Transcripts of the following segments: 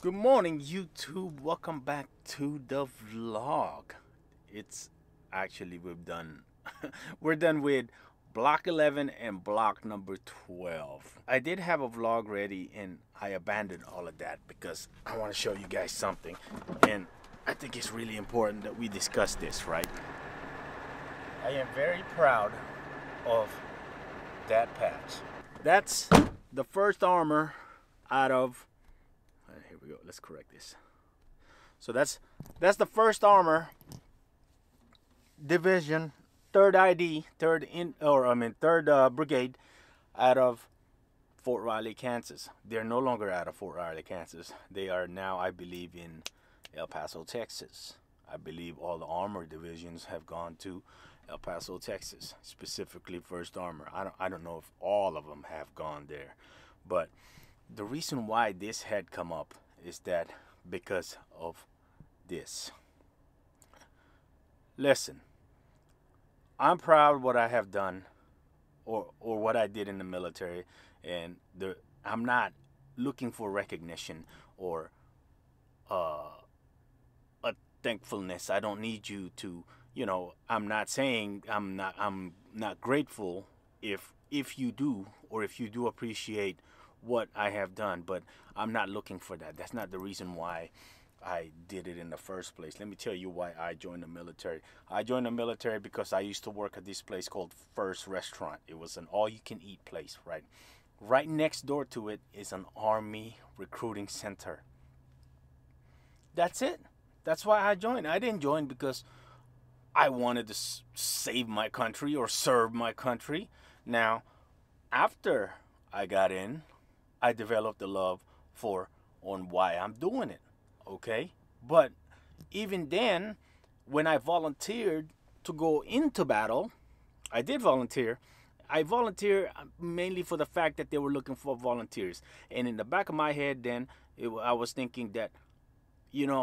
Good morning, YouTube. Welcome back to the vlog. It's actually we're done with block 11 and block number 12. I did have a vlog ready and I abandoned all of that because I want to show you guys something, and I think it's really important that we discuss this, right? I am very proud of that patch. That's the first armor out of here we go. Let's correct this. So that's the first armor division, third ID, third brigade out of Fort Riley, Kansas. They're no longer out of Fort Riley, Kansas. They are now, I believe, in El Paso, Texas. I believe all the armor divisions have gone to El Paso, Texas, specifically First Armor. I don't know if all of them have gone there, but the reason why this had come up is that because of this. Listen, I'm proud of what I have done, or what I did in the military, and I'm not looking for recognition or a thankfulness. I don't need you to, I'm not saying I'm not grateful if you do, or if you do appreciate what I have done, but I'm not looking for that. That's not the reason why I did it in the first place. Let me tell you why I joined the military. I joined the military because I used to work at this place called First Restaurant. It was an all-you-can-eat place, right? Right next door to it is an Army recruiting center. That's it. That's why I joined. I didn't join because I wanted to save my country or serve my country. Now, after I got in, I developed a love for on why I'm doing it, okay? But even then, when I volunteered to go into battle, I did volunteer. I volunteered mainly for the fact that they were looking for volunteers. And in the back of my head then, I was thinking that,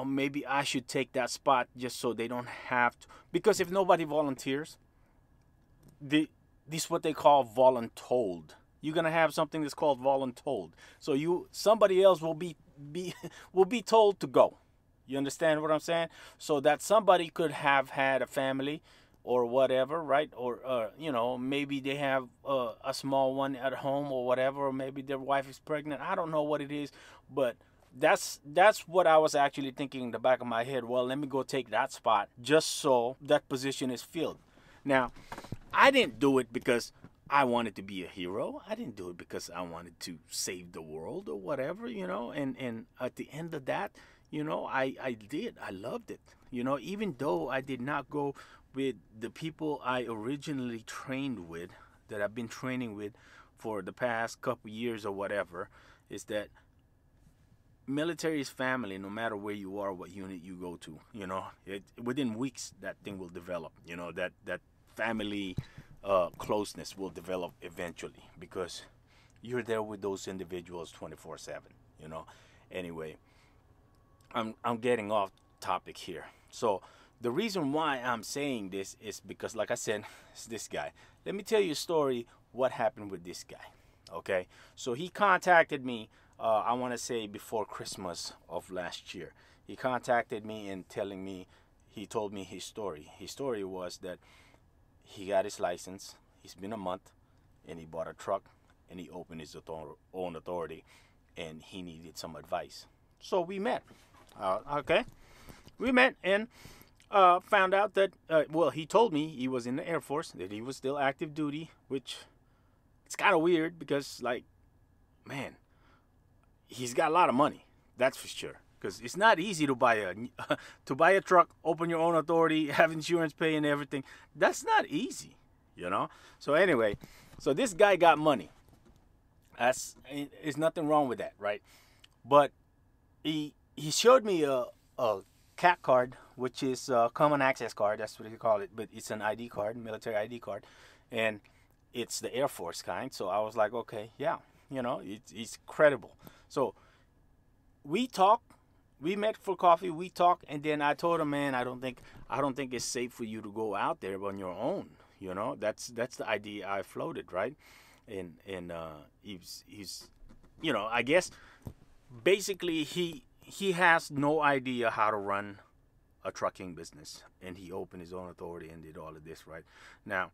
maybe I should take that spot just so they don't have to. Because if nobody volunteers, this is what they call voluntold. You're gonna have something that's called voluntold. So somebody else will be will be told to go. You understand what I'm saying? So that somebody could have had a family or whatever, right? Or maybe they have a small one at home or whatever, or maybe their wife is pregnant. I don't know what it is, but that's what I was actually thinking in the back of my head. Well, let me go take that spot just so that position is filled. Now, I didn't do it because I wanted to be a hero. I didn't do it because I wanted to save the world or whatever, and at the end of that, I did. I loved it. Even though I did not go with the people I originally trained with, that I've been training with for the past couple years or whatever, is that military is family no matter where you are, what unit you go to. Within weeks that thing will develop. That family closeness will develop eventually because you're there with those individuals 24/7. Anyway, I'm getting off topic here. So the reason why I'm saying this is because, like I said, it's this guy. Let me tell you a story. What happened with this guy? Okay, so he contacted me. I want to say before Christmas of last year. He contacted me and he told me his story. His story was that he got his license. He's been a month, and he bought a truck, and he opened his own authority, and he needed some advice. So we met. Okay, we met and found out that he told me he was in the Air Force, that he was still active duty, which it's kind of weird because, like, man, he's got a lot of money. That's for sure. Because it's not easy to buy a truck, open your own authority, have insurance pay and everything. That's not easy, So anyway, so this guy got money. There's nothing wrong with that, right? But he showed me a CAC card, which is a common access card. That's what they call it. But it's an ID card, military ID card, and it's the Air Force kind. So I was like, okay, yeah, it's credible. So we talked. We met for coffee. We talked, and then I told him, man, I don't think it's safe for you to go out there on your own. That's the idea I floated, right? And he's I guess basically he he has no idea how to run a trucking business, and he opened his own authority and did all of this. Right now,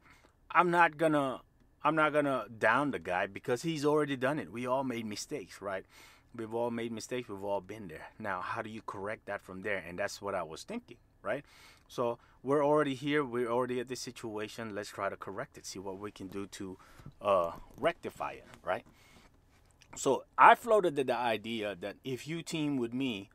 I'm not gonna I'm not gonna down the guy because he's already done it. We all made mistakes, right? We've all made mistakes. We've all been there. Now, how do you correct that from there? And that's what I was thinking, right? So we're already here. We're already at this situation. Let's try to correct it. See what we can do to rectify it, right? So I floated the idea that if you team with me,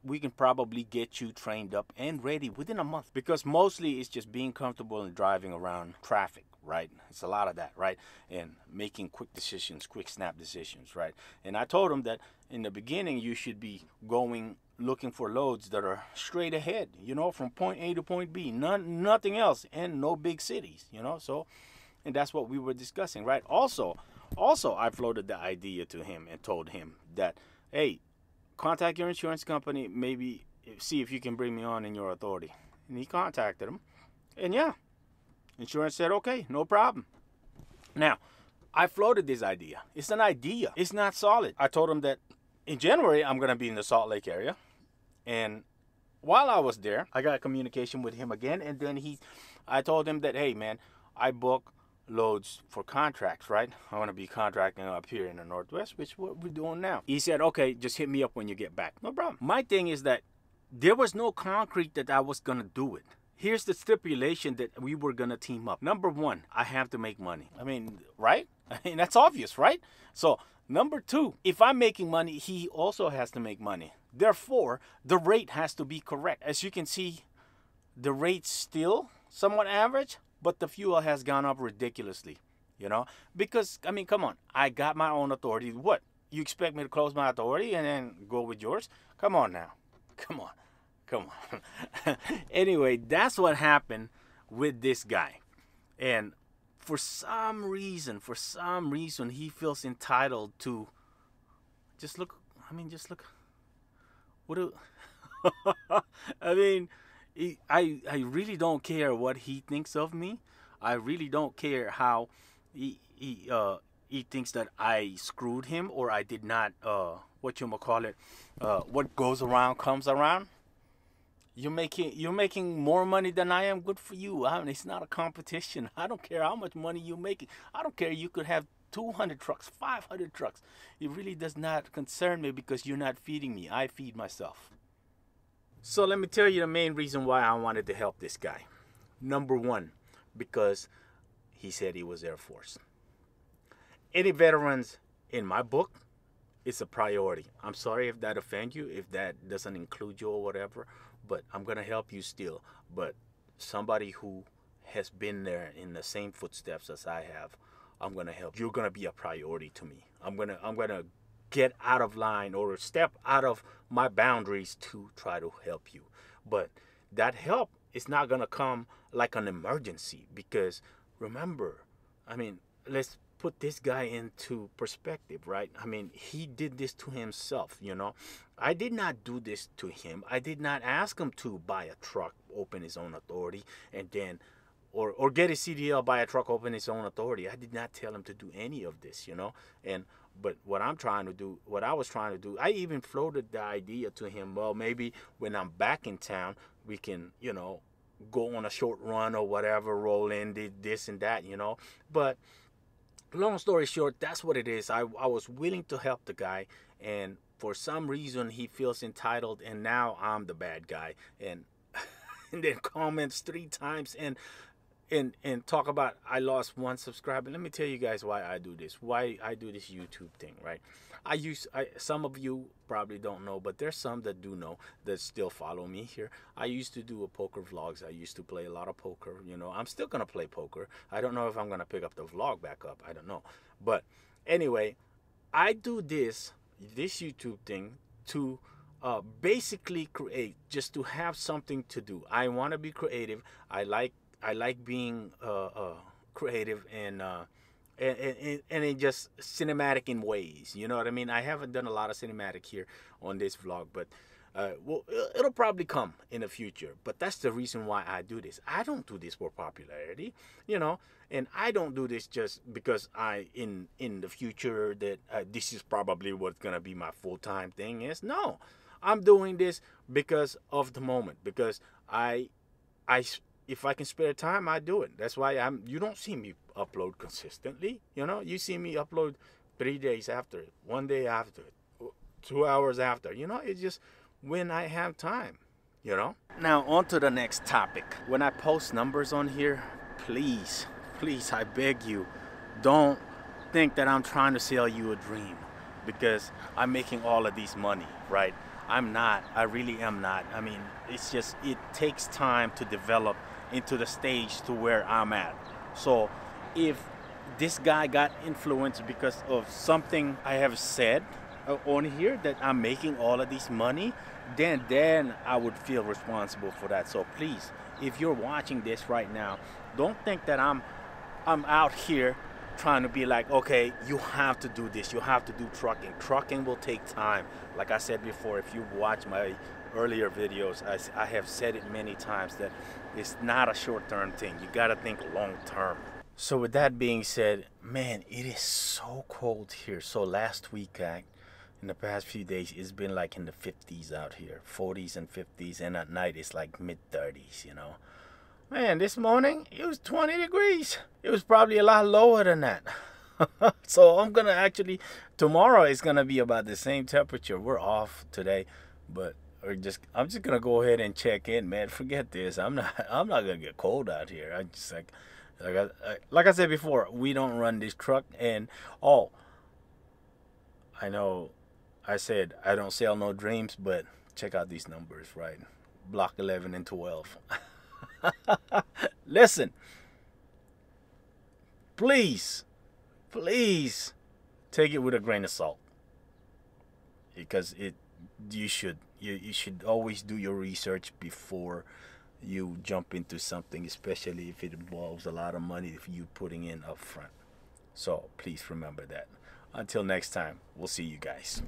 we can probably get you trained up and ready within a month, because mostly it's just being comfortable and driving around traffic, right? It's a lot of that, right? And making quick decisions, quick snap decisions, right? And I told him that in the beginning you should be going looking for loads that are straight ahead, from point A to point B, nothing else, and no big cities. So, and that's what we were discussing, right? Also, I floated the idea to him and told him that, hey, contact your insurance company, maybe see if you can bring me on in your authority. And he contacted him, and yeah, insurance said, okay, no problem. Now, I floated this idea. It's an idea. It's not solid. I told him that in January, I'm going to be in the Salt Lake area. And while I was there, I got communication with him again. And then I told him that, hey, man, I book loads for contracts, right? I want to be contracting up here in the Northwest, which is what we're doing now. He said, okay, just hit me up when you get back. No problem. My thing is that there was no concrete that I was going to do it. Here's the stipulation that we were going to team up. Number one, I have to make money. I mean, right? I mean, that's obvious, right? So, number two, if I'm making money, he also has to make money. Therefore, the rate has to be correct. As you can see, the rate's still somewhat average, but the fuel has gone up ridiculously, Because, I mean, come on. I got my own authority. What? You expect me to close my authority and then go with yours? Come on now. Come on. Anyway, that's what happened with this guy. And for some reason, he feels entitled to just look. What do I mean? I really don't care what he thinks of me. I really don't care how he thinks that I screwed him or I did not. What goes around comes around. You're making more money than I am. Good for you. It's not a competition. I don't care how much money you're making. I don't care. You could have 200 trucks, 500 trucks. It really does not concern me because you're not feeding me. I feed myself. So let me tell you the main reason why I wanted to help this guy. Number one, because he said he was Air Force. Any veterans in my book, it's a priority. I'm sorry if that offends you, if that doesn't include you or whatever, but I'm going to help you still. But somebody who has been there in the same footsteps as I have, I'm going to help. You're going to be a priority to me. I'm going to get out of line or step out of my boundaries to try to help you. But that help is not going to come like an emergency because remember, let's put this guy into perspective, right? He did this to himself, I did not do this to him. I did not ask him to buy a truck, open his own authority, and then or get a CDL, buy a truck, open his own authority. I did not tell him to do any of this, But what I was trying to do, I even floated the idea to him, well, maybe when I'm back in town, we can, go on a short run or whatever, roll in, this and that, But long story short, that's what it is. I was willing to help the guy, and for some reason he feels entitled, and now I'm the bad guy. And and then comments 3 times and talk about I lost 1 subscriber. Let me tell you guys why I do this. Why I do this YouTube thing, right? Some of you probably don't know, but there's some that do know that still follow me here. I used to do a poker vlogs. I used to play a lot of poker. I'm still gonna play poker. I don't know if I'm gonna pick up the vlog back up. I don't know. But anyway, I do this YouTube thing to basically create, just to have something to do. I want to be creative. I like being creative and it just cinematic in ways. You know what I mean? I haven't done a lot of cinematic here on this vlog, but it'll probably come in the future. But that's the reason why I do this. I don't do this for popularity, and I don't do this just because in the future that this is probably what's gonna be my full-time thing is. No, I'm doing this because of the moment, because I if I can spare time, I do it. That's why you don't see me upload consistently. You see me upload 3 days after it, 1 day after it, 2 hours after. It's just when I have time. Now on to the next topic. When I post numbers on here, please, please, I beg you, don't think that I'm trying to sell you a dream because I'm making all of these money, right? I'm not. I really am not. I mean, it's just, it takes time to develop into the stage to where I'm at. So if this guy got influenced because of something I have said on here, that I'm making all of this money, then I would feel responsible for that. So please, if you're watching this right now, don't think that I'm out here trying to be like, okay, you have to do this, you have to do trucking. Trucking will take time. Like I said before, if you watch my earlier videos, I have said it many times that it's not a short-term thing. You got to think long-term. So with that being said, man, it is so cold here. So last week, in the past few days, it's been like in the 50s out here, 40s and 50s, and at night it's like mid-30s, Man, this morning it was 20 degrees. It was probably a lot lower than that. So I'm gonna actually, tomorrow it's gonna be about the same temperature. We're off today, but I'm just gonna go ahead and check in, man. Forget this. I'm not gonna get cold out here. I just like I said before, we don't run this truck. And I know I said I don't sell no dreams, but check out these numbers, right? Block 11 and 12. Listen, please take it with a grain of salt, because you should always do your research before you jump into something, especially if it involves a lot of money if you putting in up front. So please remember that. Until next time, we'll see you guys.